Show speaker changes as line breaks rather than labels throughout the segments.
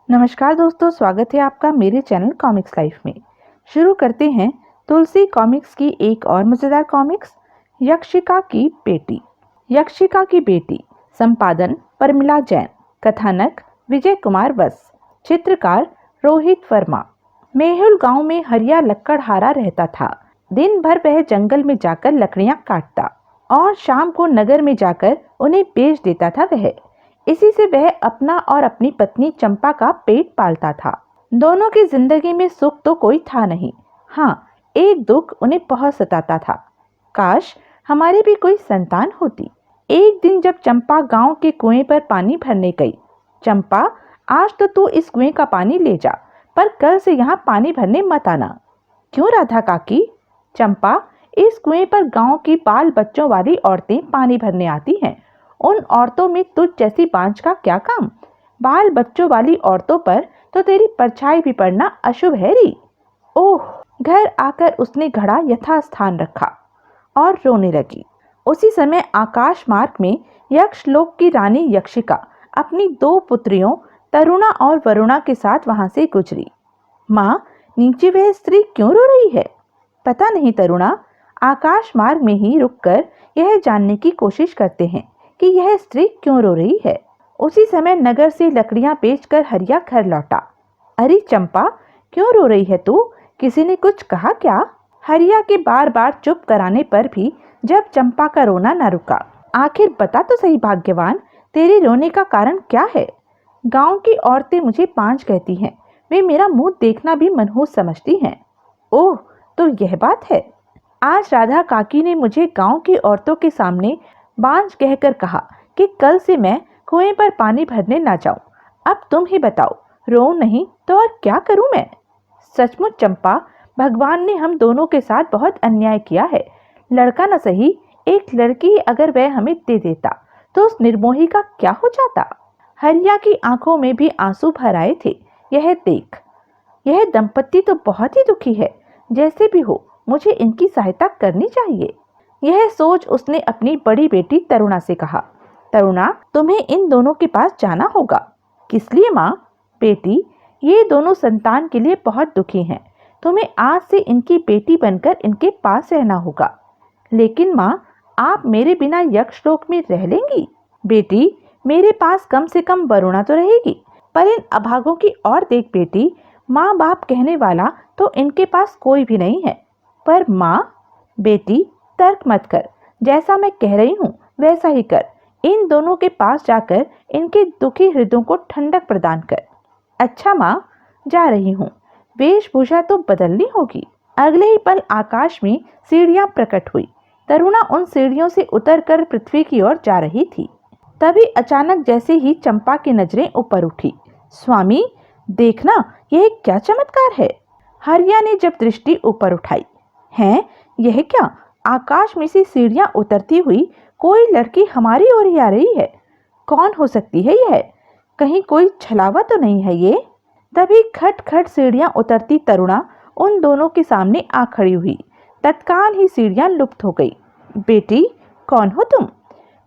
नमस्कार दोस्तों, स्वागत है आपका मेरे चैनल कॉमिक्स लाइफ में। शुरू करते हैं तुलसी कॉमिक्स की एक और मज़ेदार कॉमिक्स, यक्षिका की बेटी। यक्षिका की बेटी, संपादन परमिला जैन, कथानक विजय कुमार वस, चित्रकार रोहित वर्मा। मेहुल गांव में हरिया लकड़हारा रहता था। दिन भर वह जंगल में जाकर लकड़ियां काटता और शाम को नगर में जाकर उन्हें बेच देता था। वह इसी से वह अपना और अपनी पत्नी चंपा का पेट पालता था। दोनों की जिंदगी में सुख तो कोई था नहीं। हाँ, एक दुख उन्हें बहुत सताता था। काश हमारी भी कोई संतान होती। एक दिन जब चंपा गांव के कुएं पर पानी भरने गई, चंपा, आज तो तू इस कुएं का पानी ले जा, पर कल से यहाँ पानी भरने मत आना। क्यों राधा काकी? चंपा, इस कुएं पर गांव की बाल बच्चों वाली औरतें पानी भरने आती हैं। उन औरतों में तुझ जैसी बांझ का क्या काम? बाल बच्चों वाली औरतों पर तो तेरी परछाई भी पड़ना अशुभ है री। ओह! घर आकर उसने घड़ा यथास्थान रखा और रोने लगी। उसी समय आकाश मार्ग में यक्षलोक की रानी यक्षिका अपनी दो पुत्रियों तरुणा और वरुणा के साथ वहां से गुजरी। माँ, नीचे वह स्त्री क्यों रो रही है? पता नहीं तरुणा, आकाश मार्ग में ही रुककर यह जानने की कोशिश करते हैं कि यह स्त्री क्यों रो रही है। उसी समय नगर से लकड़ियां बेचकर हरिया घर लौटा। अरे चंपा, क्यों रो रही है तू? किसी ने कुछ कहा क्या? हरिया के बार बार चुप कराने पर भी जब चंपा का रोना न रुका। आखिर बता तो सही भाग्यवान, तेरे रोने का कारण क्या है? गांव की औरतें मुझे पांच कहती हैं। वे मेरा मुंह देखना भी मनहूस समझती हैं। ओह, तो यह बात है। आज राधा काकी ने मुझे गांव की औरतों के सामने बांझ कहकर कहा कि कल से मैं कुएं पर पानी भरने ना जाऊं। अब तुम ही बताओ, रो नहीं तो और क्या करूं मैं? सचमुच चंपा, भगवान ने हम दोनों के साथ बहुत अन्याय किया है। लड़का न सही, एक लड़की अगर वह हमें दे देता तो उस निर्मोही का क्या हो जाता? हरिया की आंखों में भी आंसू भर आए थे। यह देख, यह दंपत्ति तो बहुत ही दुखी है। जैसे भी हो, मुझे इनकी सहायता करनी चाहिए। यह सोच उसने अपनी बड़ी बेटी तरुणा से कहा। तरुणा, तुम्हें इन दोनों के पास जाना होगा। किस लिए माँ? बेटी, ये दोनों संतान के लिए बहुत दुखी हैं। तुम्हें आज से इनकी बेटी बनकर इनके पास रहना होगा। लेकिन माँ, आप मेरे बिना यक्षलोक में रह लेंगी? बेटी, मेरे पास कम से कम वरुणा तो रहेगी, पर इन अभागों की और देख बेटी, माँ बाप कहने वाला तो इनके पास कोई भी नहीं है। पर माँ, बेटी, तर्क मत कर। जैसा मैं कह रही हूँ वैसा ही कर। इन दोनों के पास जाकर इनके दुखी हृदयों को ठंडक प्रदान कर। अच्छा माँ, जा रही हूँ। वेशभूषा तो बदलनी होगी। अगले ही पल आकाश में सीढ़ियां प्रकट हुई। तरुणा उन सीढ़ियों से उतरकर पृथ्वी की ओर जा रही थी। तभी अचानक जैसे ही चंपा की नजरें ऊपर उठी। स्वामी, देखना, यह क्या चमत्कार है। हरिया ने जब दृष्टि ऊपर उठाई, हैं, यह क्या? आकाश में से सीढ़ियां उतरती हुई कोई लड़की हमारी ओर ही आ रही है। कौन हो सकती है यह? कहीं कोई छलावा तो नहीं है ये? तभी खट खट सीढ़ियां उतरती तरुणा उन दोनों के सामने आ खड़ी हुई। तत्काल ही सीढ़ियां लुप्त हो गई। बेटी, कौन हो तुम?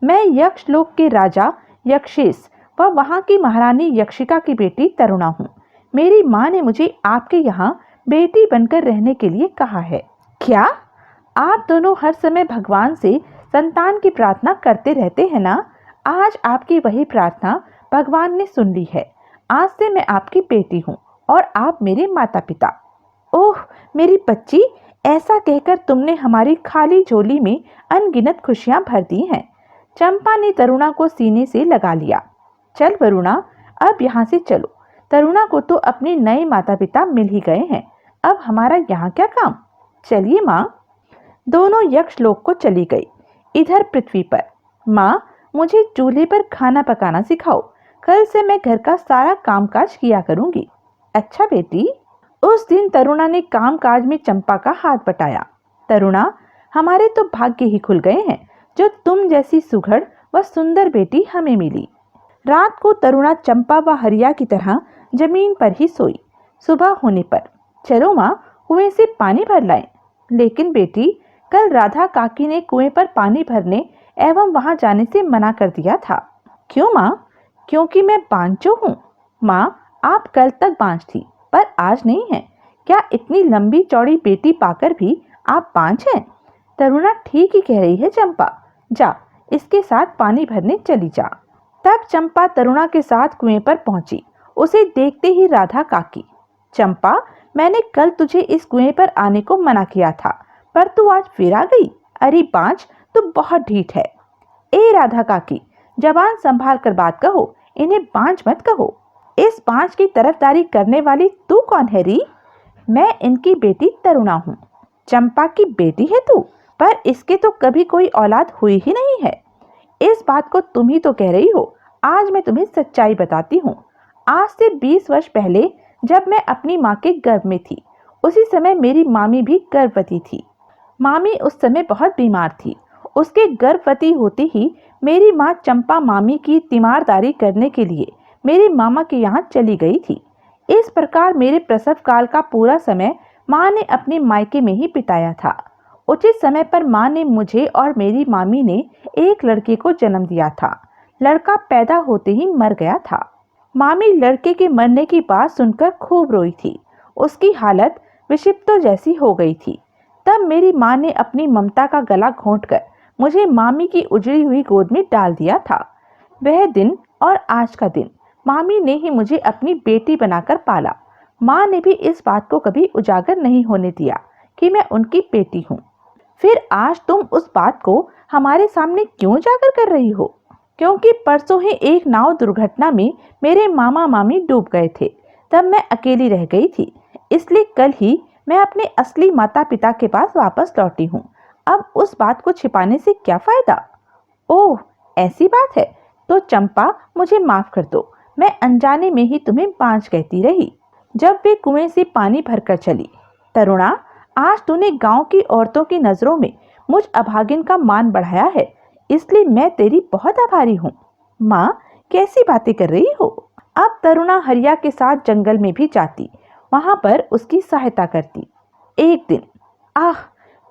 मैं यक्षलोक के राजा यक्षेश व वहां की महारानी यक्षिका की बेटी तरुणा हूँ। मेरी माँ ने मुझे आपके यहाँ बेटी बनकर रहने के लिए कहा है। क्या? आप दोनों हर समय भगवान से संतान की प्रार्थना करते रहते हैं ना? आज आपकी वही प्रार्थना भगवान ने सुन ली है। आज से मैं आपकी बेटी हूँ और आप मेरे माता पिता। ओह मेरी बच्ची, ऐसा कहकर तुमने हमारी खाली झोली में अनगिनत खुशियां भर दी हैं। चंपा ने तरुणा को सीने से लगा लिया। चल वरुणा, अब यहाँ से चलो। तरुणा को तो अपने नए माता पिता मिल ही गए हैं, अब हमारा यहाँ क्या काम? चलिए माँ। दोनों यक्षलोक को चली गई। इधर पृथ्वी पर, माँ, मुझे चूल्हे पर खाना पकाना सिखाओ। कल से मैं घर का सारा कामकाज किया करूंगी। अच्छा बेटी। उस दिन तरुणा ने कामकाज में चंपा का हाथ बटाया। तरुणा, हमारे तो भाग्य ही खुल गए हैं जो तुम जैसी सुघड़ व सुंदर बेटी हमें मिली। रात को तरुणा चंपा व हरिया की तरह जमीन पर ही सोई। सुबह होने पर, चलो माँ, कुएं से पानी भर लाएं। लेकिन बेटी, कल राधा काकी ने कुएं पर पानी भरने एवं वहां जाने से मना कर दिया था। क्यों माँ? क्योंकि मैं बांझो हूँ। माँ, आप कल तक बांझ थी पर आज नहीं है। क्या इतनी लंबी चौड़ी बेटी पाकर भी आप बांझ हैं? तरुणा ठीक ही कह रही है चंपा, जा इसके साथ पानी भरने चली जा। तब चंपा तरुणा के साथ कुएं पर पहुंची। उसे देखते ही राधा काकी, चंपा मैंने कल तुझे इस कुएं पर आने को मना किया था पर तू आज फिर आ गई। अरे बांझ तू बहुत ढीठ है। ए राधा काकी, जबान संभाल कर बात कहो, इन्हें बांझ मत कहो। इस बांझ की तरफदारी करने वाली तू कौन है री? मैं इनकी बेटी तरुणा हूँ। चंपा की बेटी है तू, पर इसके तो कभी कोई औलाद हुई ही नहीं है। इस बात को तुम ही तो कह रही हो। आज मैं तुम्हें सच्चाई बताती हूँ। आज से 20 वर्ष पहले जब मैं अपनी माँ के गर्भ में थी, उसी समय मेरी मामी भी गर्भवती थी। मामी उस समय बहुत बीमार थी। उसके गर्भवती होते ही मेरी माँ चंपा मामी की तीमारदारी करने के लिए मेरे मामा के यहाँ चली गई थी। इस प्रकार मेरे प्रसव काल का पूरा समय माँ ने अपने मायके में ही बिताया था। उचित समय पर माँ ने मुझे और मेरी मामी ने एक लड़के को जन्म दिया था। लड़का पैदा होते ही मर गया था। मामी लड़के के मरने की बात सुनकर खूब रोई थी। उसकी हालत विषिप्त जैसी हो गई थी। तब मेरी माँ ने अपनी ममता का गला घोंटकर मुझे मामी की उजड़ी हुई गोद में डाल दिया था। वह दिन और आज का दिन मामी ने ही मुझे अपनी बेटी बनाकर पाला। माँ ने भी इस बात को कभी उजागर नहीं होने दिया कि मैं उनकी बेटी हूँ। फिर आज तुम उस बात को हमारे सामने क्यों उजागर कर रही हो? क्योंकि परसों ही एक नाव दुर्घटना में मेरे मामा मामी डूब गए थे। तब मैं अकेली रह गई थी, इसलिए कल ही मैं अपने असली माता पिता के पास वापस लौटी हूँ। अब उस बात को छिपाने से क्या फायदा? ओह, ऐसी बात है तो चंपा मुझे माफ कर दो। मैं अनजाने में ही तुम्हें बांझ कहती रही। जब वे कुएं से पानी भरकर चली, तरुणा आज तूने गांव की औरतों की नजरों में मुझ अभागिन का मान बढ़ाया है, इसलिए मैं तेरी बहुत आभारी हूँ। माँ कैसी बातें कर रही हो? अब तरुणा हरिया के साथ जंगल में भी जाती, वहां पर उसकी सहायता करती। एक दिन, आह,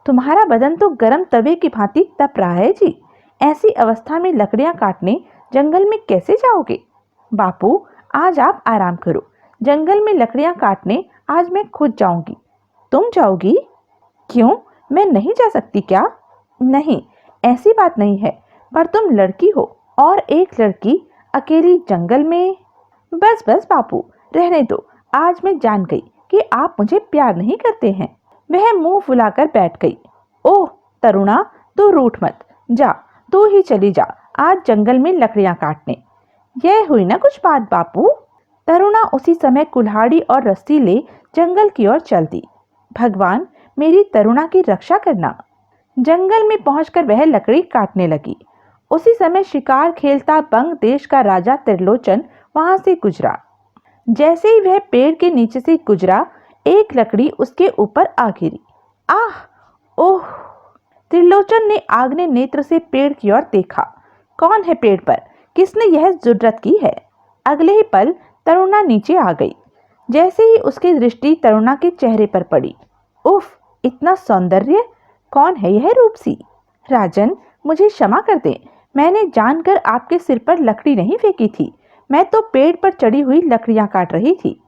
तुम्हारा बदन तो गर्म तवे की भांति तप रहा है जी। ऐसी अवस्था में लकड़ियां काटने जंगल में कैसे जाओगे? बापू आज आप आराम करो। जंगल में लकड़ियां काटने आज मैं खुद जाऊंगी। तुम जाओगी? क्यों, मैं नहीं जा सकती क्या? नहीं, ऐसी बात नहीं है, पर तुम लड़की हो और एक लड़की अकेली जंगल में। बस बस बापू, रहने दो। आज मैं जान गई कि आप मुझे प्यार नहीं करते हैं। वह मुंह फुलाकर बैठ गई। ओह तरुणा, तू रूठ मत, जा तू ही चली जा आज जंगल में लकड़ियां काटने। यह हुई ना कुछ बात बापू। तरुणा उसी समय कुल्हाड़ी और रस्सी ले जंगल की ओर चल दी। भगवान मेरी तरुणा की रक्षा करना। जंगल में पहुंचकर वह लकड़ी काटने लगी। उसी समय शिकार खेलता बंग देश का राजा त्रिलोचन वहां से गुजरा। जैसे ही वह पेड़ के नीचे से गुजरा, एक लकड़ी उसके ऊपर आ गिरी। आह, ओह! त्रिलोचन ने आग्ने नेत्र से पेड़ की ओर देखा। कौन है पेड़ पर? किसने यह जुर्रत की है? अगले ही पल तरुणा नीचे आ गई। जैसे ही उसकी दृष्टि तरुणा के चेहरे पर पड़ी, उफ, इतना सौंदर्य! कौन है यह रूपसी? राजन, मुझे क्षमा कर दें, मैंने जानकर आपके सिर पर लकड़ी नहीं फेंकी थी। मैं तो पेड़ पर चढ़ी हुई लकड़ियां काट रही थी।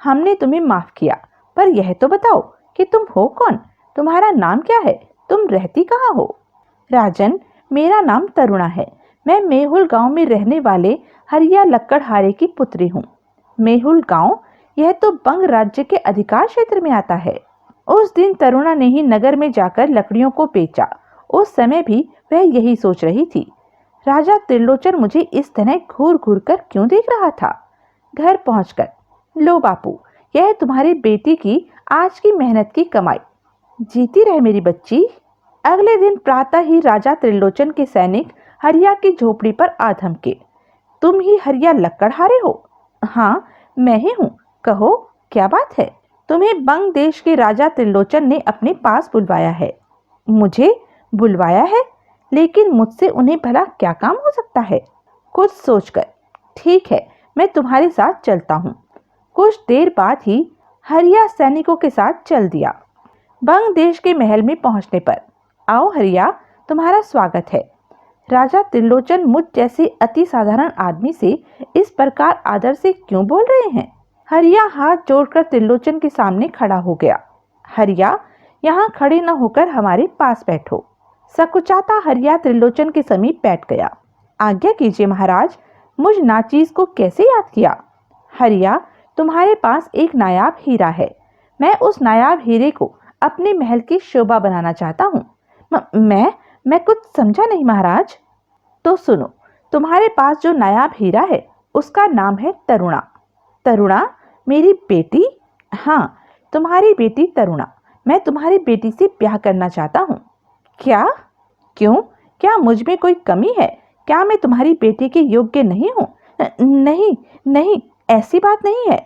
हमने तुम्हें माफ किया, पर यह तो बताओ कि तुम हो कौन? तुम्हारा नाम क्या है? तुम रहती कहाँ हो? राजन, मेरा नाम तरुणा है। मैं मेहुल गांव में रहने वाले हरिया लक्कड़हारे की पुत्री हूँ। मेहुल गांव, यह तो बंग राज्य के अधिकार क्षेत्र में आता है। उस दिन तरुणा ने ही नगर में जाकर लकड़ियों को बेचा। उस समय भी वह यही सोच रही थी, राजा त्रिलोचन मुझे इस तरह घूर घूर कर क्यों देख रहा था। घर पहुंचकर, लो बापू, यह तुम्हारी बेटी की आज की मेहनत की कमाई। जीती रहे मेरी बच्ची। अगले दिन प्रातः ही राजा त्रिलोचन के सैनिक हरिया की झोपड़ी पर आ धमके। तुम ही हरिया लक्कड़हारे हो? हाँ, मैं ही हूँ। कहो क्या बात है? तुम्हें बंग देश के राजा त्रिलोचन ने अपने पास बुलवाया है। मुझे बुलवाया है? लेकिन मुझसे उन्हें भला क्या काम हो सकता है? कुछ सोचकर, ठीक है, मैं तुम्हारे साथ चलता हूँ। कुछ देर बाद ही हरिया सैनिकों के साथ चल दिया। बंग देश के महल में पहुंचने पर, आओ हरिया, तुम्हारा स्वागत है। राजा त्रिलोचन मुझ जैसे अति साधारण आदमी से इस प्रकार आदर से क्यों बोल रहे हैं? हरिया हाथ जोड़कर त्रिलोचन के सामने खड़ा हो गया। हरिया, यहाँ खड़े न होकर हमारे पास बैठो। सकुचाता हरिया त्रिलोचन के समीप बैठ गया। आज्ञा कीजिए महाराज, मुझ नाचीज को कैसे याद किया? हरिया, तुम्हारे पास एक नायाब हीरा है। मैं उस नायाब हीरे को अपने महल की शोभा बनाना चाहता हूँ। मैं कुछ समझा नहीं महाराज। तो सुनो, तुम्हारे पास जो नायाब हीरा है उसका नाम है तरुणा। तरुणा मेरी बेटी? हाँ, तुम्हारी बेटी तरुणा। मैं तुम्हारी बेटी से ब्याह करना चाहता हूँ। क्या? क्यों? क्या मुझ में कोई कमी है? क्या मैं तुम्हारी बेटी के योग्य नहीं हूँ? नहीं नहीं, ऐसी बात नहीं है।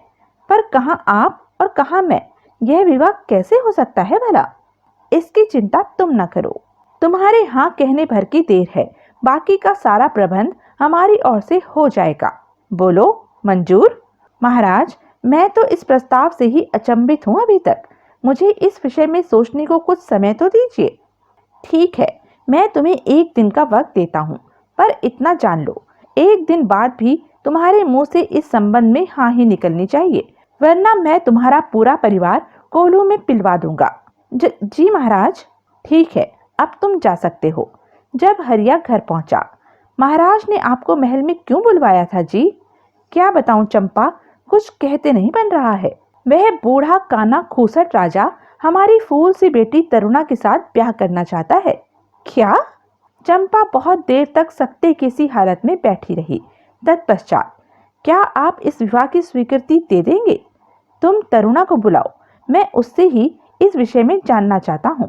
पर कहाँ आप और कहाँ मैं? यह विवाह कैसे हो सकता है भला? इसकी चिंता तुम न करो। तुम्हारे हाँ कहने भर की देर है। बाकी का सारा प्रबंध हमारी ओर से हो जाएगा। बोलो, मंजूर? महाराज, मैं तो इस प्रस्ताव से ही अचंभित हूँ अभी तक। मुझे इस विषय में सोचने को कुछ समय तो दीजिए। ठीक है, मैं तुम्हें एक दिन का वक्त देता हूँ, पर इतना जान लो, एक दिन बाद भी तुम्हारे मुंह से इस संबंध में हाँ ही निकलनी चाहिए, वरना मैं तुम्हारा पूरा परिवार कोल्हू में पिलवा दूंगा। जी महाराज। ठीक है, अब तुम जा सकते हो। जब हरिया घर पहुंचा, महाराज ने आपको महल में क्यों बुलवाया था जी? क्या बताऊं चंपा, कुछ कहते नहीं बन रहा है। वह बूढ़ा काना खूसट राजा हमारी फूल सी बेटी तरुणा के साथ ब्याह करना चाहता है। क्या? चंपा बहुत देर तक सकते की सी हालत में बैठी रही। तत्पश्चात, क्या आप इस विवाह की स्वीकृति दे देंगे? तुम तरुणा को बुलाओ, मैं उससे ही इस विषय में जानना चाहता हूँ।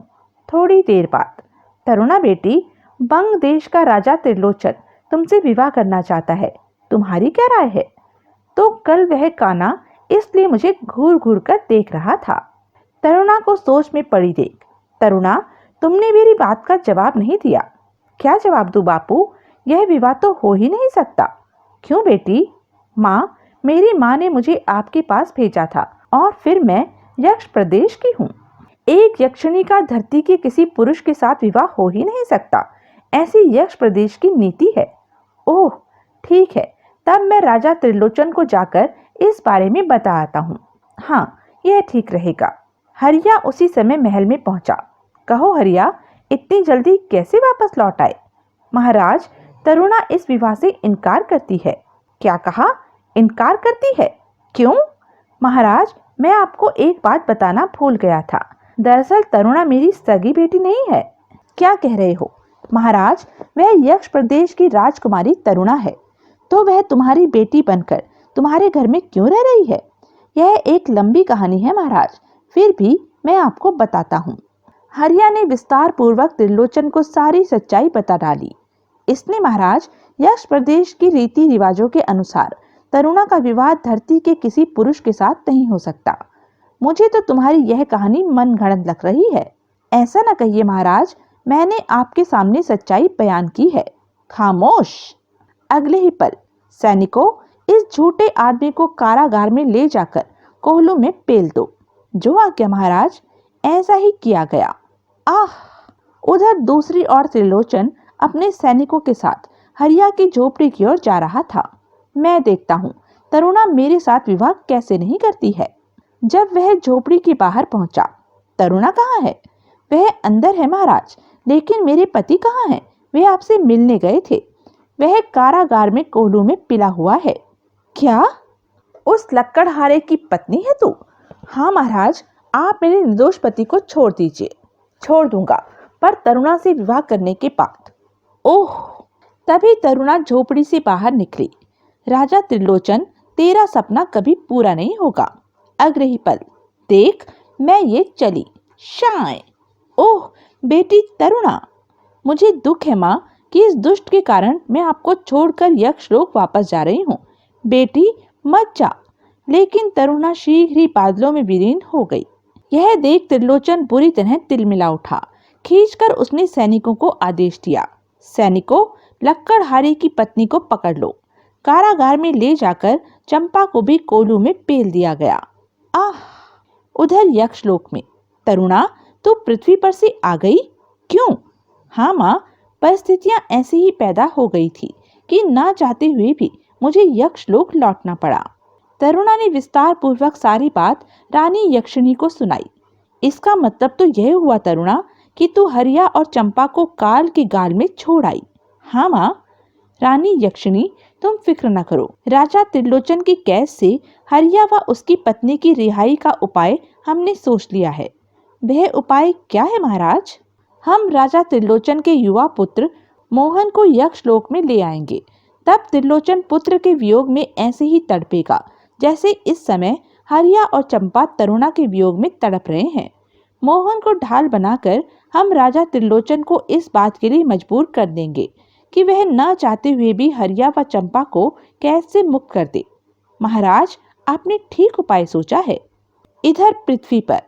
थोड़ी देर बाद, तरुणा बेटी, बंग देश का राजा त्रिलोचन तुमसे विवाह करना चाहता है, तुम्हारी क्या राय है? तो कल वह काना इसलिए मुझे घूर घूर कर देख रहा था। तरुणा को सोच में पड़ी देख, तरुणा, तुमने मेरी बात का जवाब नहीं दिया। क्या जवाब दूं बापू? यह विवाह तो हो ही नहीं सकता। क्यों बेटी? माँ, मेरी माँ ने मुझे आपके पास भेजा था और फिर मैं यक्ष प्रदेश की हूँ। एक यक्षिणी का धरती के किसी पुरुष के साथ विवाह हो ही नहीं सकता, ऐसी यक्ष प्रदेश की नीति है। ओह ठीक है, तब मैं राजा त्रिलोचन को जाकर इस बारे में बता आता हूँ। हाँ, यह ठीक रहेगा। हरिया उसी समय महल में पहुंचा। कहो हरिया, इतनी जल्दी कैसे वापस लौट आए? महाराज, तरुणा इस विवाह से इनकार करती है। क्या कहा? इनकार करती है? क्यों? महाराज, मैं आपको एक बात बताना भूल गया था। दरअसल तरुणा मेरी सगी बेटी नहीं है। क्या कह रहे हो? महाराज, वह यक्ष प्रदेश की राजकुमारी तरुणा है। तो वह तुम्हारी बेटी बनकर तुम्हारे घर में क्यों रह रही है? यह एक लंबी कहानी है महाराज, फिर भी मैं आपको बताता हूँ। हरिया ने विस्तार पूर्वक त्रिलोचन को सारी सच्चाई बता डाली। इसने महाराज, यक्ष प्रदेश की रीति रिवाजों के अनुसार तरुणा का विवाह धरती के किसी पुरुष के साथ नहीं हो सकता। मुझे तो तुम्हारी यह कहानी मन गढ़ंत लग रही है। ऐसा न कहिए महाराज, मैंने आपके सामने सच्चाई बयान की है। खामोश। अगले ही पल, सैनिकों, इस झूठे आदमी को कारागार में ले जाकर कोहलू में पेल दो। जो आज्ञा महाराज। ऐसा ही किया गया। आह! उधर दूसरी ओर त्रिलोचन अपने सैनिकों के साथ हरिया की झोपड़ी की ओर जा रहा था। मैं देखता हूँ तरुणा मेरे साथ विवाह कैसे नहीं करती है। जब वह झोपड़ी के बाहर पहुंचा, तरुणा कहाँ है? वह अंदर है महाराज, लेकिन मेरे पति कहाँ हैं? वे आपसे मिलने गए थे। वह कारागार में कोहलू में पिला हुआ है। क्या? उस लक्कड़हारे की पत्नी है तू? हाँ महाराज, आप मेरे निर्दोष पति को छोड़ दीजिए। छोड़ दूंगा, पर तरुणा से विवाह करने के बाद। ओह! तभी तरुणा झोपड़ी से बाहर निकली। राजा त्रिलोचन, तेरा सपना कभी पूरा नहीं होगा। अगले ही पल, देख, मैं ये चली। शाय! ओह बेटी तरुणा, मुझे दुख है माँ कि इस दुष्ट के कारण मैं आपको छोड़कर यक्षलोक वापस जा रही हूँ। बेटी मत जा। लेकिन तरुणा शीघ्र ही बादलों में विलीन हो गई। यह देख त्रिलोचन बुरी तरह तिलमिला उठा। खींचकर उसने सैनिकों को आदेश दिया, सैनिकों, लक्कड़हारे की पत्नी को पकड़ लो। कारागार में ले जाकर चंपा को भी कोलू में पेल दिया गया। आह! उधर यक्षलोक में, तरुणा, तू पृथ्वी पर से आ गई? क्यों? हाँ माँ, परिस्थितियां ऐसी ही पैदा हो गई थी कि ना चाहते हुए भी मुझे यक्षलोक लौटना पड़ा। तरुणा ने विस्तार पूर्वक सारी बात रानी यक्षिणी को सुनाई। इसका मतलब तो यह हुआ तरुणा कि तू हरिया और चंपा को काल के गाल में छोड़ आई। हाँ माँ। रानी यक्षिणी, तुम फिक्र न करो। राजा त्रिलोचन की कैद से हरिया व उसकी पत्नी की रिहाई का उपाय हमने सोच लिया है। वह उपाय क्या है महाराज? हम राजा त्रिलोचन के युवा पुत्र मोहन को यक्षलोक में ले आएंगे। तब त्रिलोचन पुत्र के वियोग में ऐसे ही तड़पेगा जैसे इस समय हरिया और चंपा तरुणा के वियोग में तड़प रहे हैं। मोहन को ढाल बनाकर हम राजा त्रिलोचन को इस बात के लिए मजबूर कर देंगे कि वह न चाहते हुए भी हरिया व चंपा को कैद से मुक्त कर दे। महाराज, आपने ठीक उपाय सोचा है। इधर पृथ्वी पर,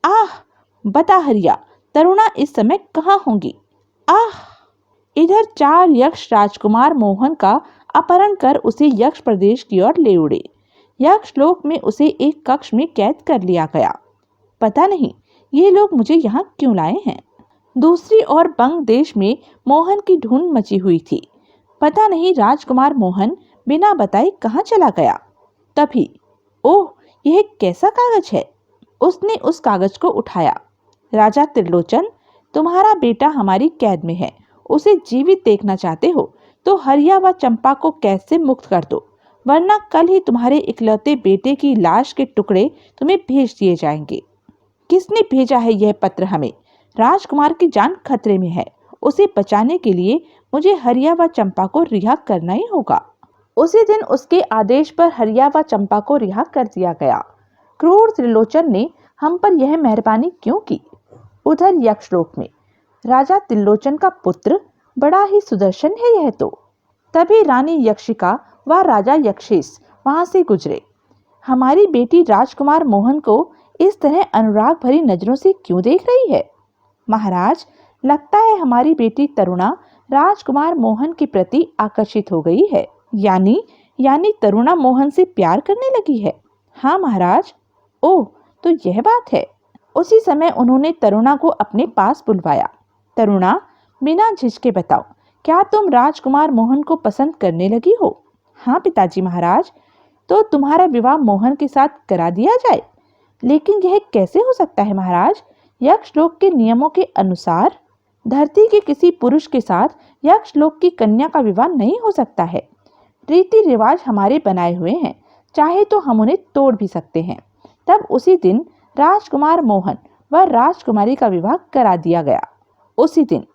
आह, बता हरिया, तरुणा इस समय कहाँ होंगी? आह! इधर 4 यक्ष राजकुमार मोहन का अपहरण कर उसे यक्ष प्रदेश की ओर ले उड़े। यक्ष लोक में उसे एक कक्ष में कैद कर लिया गया। पता नहीं ये लोग मुझे यहाँ क्यों लाए हैं। दूसरी ओर बंग देश में मोहन की ढूंढ मची हुई थी। पता नहीं राजकुमार मोहन बिना बताए कहाँ चला गया। तभी, ओह, यह कैसा कागज है? उसने उस कागज को उठाया। राजा त्रिलोचन, तुम्हारा बेटा हमारी कैद में है। उसे जीवित देखना चाहते हो तो हरिया व चंपा को कैद से मुक्त कर दो, वरना कल ही तुम्हारे इकलौते बेटे की लाश के टुकड़े तुम्हें भेज दिए जाएंगे। किसने भेजा है यह पत्र हमें? राजकुमार की जान खतरे में है। उसे बचाने के लिए मुझे हरिया व चंपा को रिहा करना ही होगा। उसी दिन उसके आदेश पर हरिया व चंपा को रिहा कर दिया गया। क्रूर त्रिलोचन ने हम पर यह मेहरबानी क्यों की? उधर यक्षलोक में राजा त्रिलोचन का पुत्र बड़ा ही सुदर्शन है यह तो। तभी रानी यक्षिका व राजा यक्षेश वहां से गुजरे। हमारी बेटी राजकुमार मोहन को इस तरह अनुराग भरी नजरों से क्यों देख रही है? महाराज, लगता है हमारी बेटी तरुणा राजकुमार मोहन के प्रति आकर्षित हो गई है। यानी तरुणा मोहन से प्यार करने लगी है। हाँ महाराज। ओह, तो यह बात है। उसी समय उन्होंने तरुणा को अपने पास बुलवाया। तरुणा, बिना झिझके बताओ, क्या तुम राजकुमार मोहन को पसंद करने लगी हो? हाँ पिताजी महाराज। तो तुम्हारा विवाह मोहन के साथ करा दिया जाए। लेकिन यह कैसे हो सकता है महाराज? यक्षलोक के नियमों के अनुसार धरती के किसी पुरुष के साथ यक्षलोक की कन्या का विवाह नहीं हो सकता है। रीति रिवाज हमारे बनाए हुए हैं, चाहे तो हम उन्हें तोड़ भी सकते हैं। तब उसी दिन राजकुमार मोहन व राजकुमारी का विवाह करा दिया गया। उसी दिन।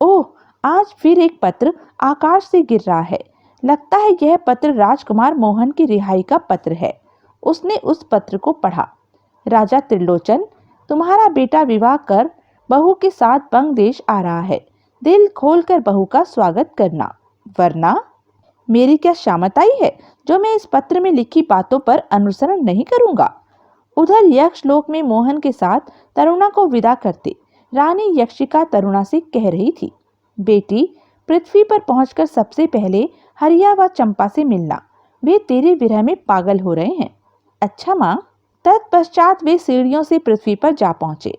ओह, आज फिर एक पत्र आकाश से गिर रहा है। लगता है यह पत्र राजकुमार मोहन की रिहाई का पत्र है। उसने उस पत्र को पढ़ा। राजा त्रिलोचन, तुम्हारा बेटा विवाह कर बहू के साथ बंग देश आ रहा है। दिल खोलकर बहू का स्वागत करना, वरना मेरी क्या शामत आई है जो मैं इस पत्र में लिखी बातों पर अनुसरण नहीं करूंगा। उधर यक्षलोक में मोहन के साथ तरुणा को विदा करते रानी यक्षिका तरुणा से कह रही थी, बेटी, पृथ्वी पर पहुंचकर सबसे पहले हरिया व चंपा से मिलना। वे तेरे विरह में पागल हो रहे हैं। अच्छा माँ। तत्पश्चात वे सीढ़ियों से पृथ्वी पर जा पहुंचे।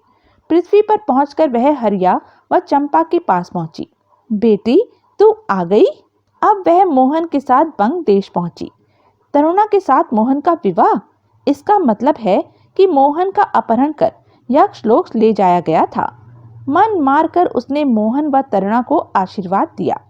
पृथ्वी पर पहुंचकर वह हरिया व चंपा के पास पहुंची। बेटी, तू आ गई? अब वह मोहन के साथ बंग देश पहुंची। तरुणा के साथ मोहन का विवाह? इसका मतलब है कि मोहन का अपहरण कर यक्षलोक ले जाया गया था। मन मारकर उसने मोहन व तरुणा को आशीर्वाद दिया।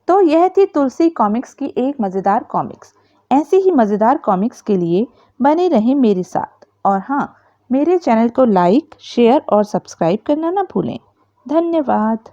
तो यह थी तुलसी कॉमिक्स की एक मजेदार कॉमिक्स। ऐसी ही मजेदार कॉमिक्स के लिए बने रहें मेरे साथ। और हाँ, मेरे चैनल को लाइक, शेयर और सब्सक्राइब करना ना भूलें। धन्यवाद।